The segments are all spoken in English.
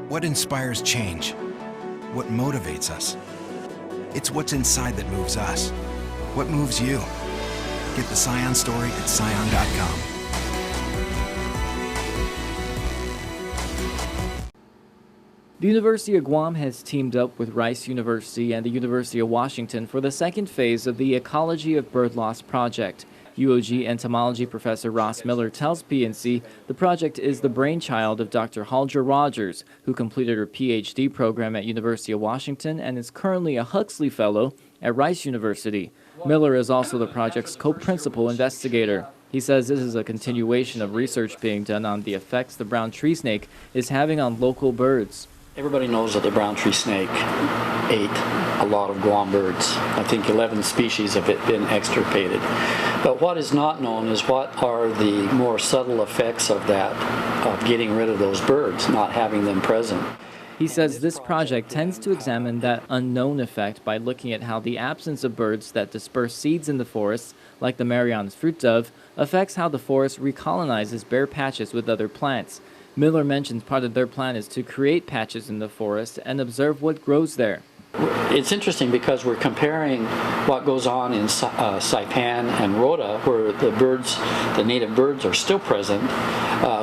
What inspires change? What motivates us? It's what's inside that moves us. What moves you? Get the Scion story at Scion.com. The University of Guam has teamed up with Rice University and the University of Washington for the second phase of the Ecology of Bird Loss project. UOG entomology professor Ross Miller tells PNC the project is the brainchild of Dr. Haldra Rogers, who completed her PhD program at University of Washington and is currently a Huxley Fellow at Rice University. Miller is also the project's co-principal investigator. He says this is a continuation of research being done on the effects the brown tree snake is having on local birds. Everybody knows that the brown tree snake ate a lot of Guam birds. I think 11 species have been extirpated. But what is not known is what are the more subtle effects of that, of getting rid of those birds, not having them present. He says this project tends to examine that unknown effect by looking at how the absence of birds that disperse seeds in the forests, like the Marian's fruit dove, affects how the forest recolonizes bare patches with other plants. Miller mentions part of their plan is to create patches in the forest and observe what grows there. It's interesting because we're comparing what goes on in Saipan and Rota, where the native birds are still present,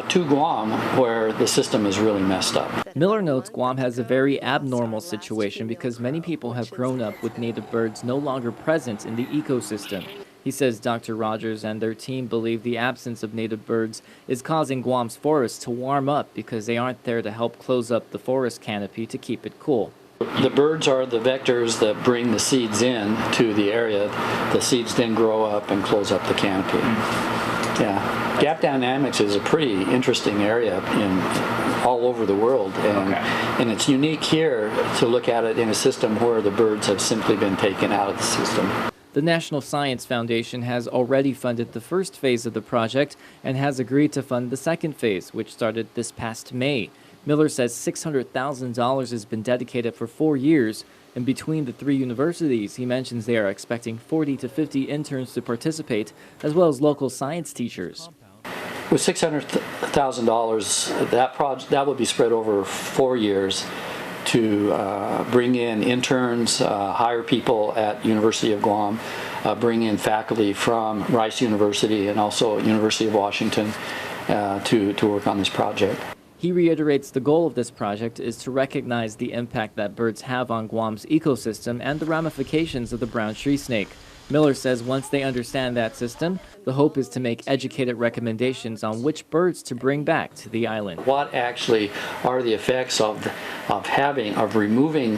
to Guam, where the system is really messed up. Miller notes Guam has a very abnormal situation because many people have grown up with native birds no longer present in the ecosystem. He says Dr. Rogers and their team believe the absence of native birds is causing Guam's forests to warm up because they aren't there to help close up the forest canopy to keep it cool. The birds are the vectors that bring the seeds in to the area. The seeds then grow up and close up the canopy. Yeah. Gap dynamics is a pretty interesting area all over the world, and it's unique here to look at it in a system where the birds have simply been taken out of the system. The National Science Foundation has already funded the first phase of the project and has agreed to fund the second phase, which started this past May. Miller says $600,000 has been dedicated for 4 years, and between the three universities, he mentions they are expecting 40 to 50 interns to participate, as well as local science teachers. With $600,000, that would be spread over 4 years to bring in interns, hire people at University of Guam, bring in faculty from Rice University and also University of Washington to work on this project. He reiterates the goal of this project is to recognize the impact that birds have on Guam's ecosystem and the ramifications of the brown tree snake. Miller says once they understand that system, the hope is to make educated recommendations on which birds to bring back to the island. What actually are the effects of removing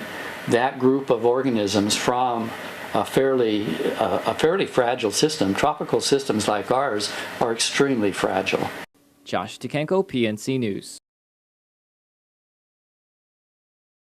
that group of organisms from a fairly fragile system? Tropical systems like ours are extremely fragile. Josh Tikenko, PNC News.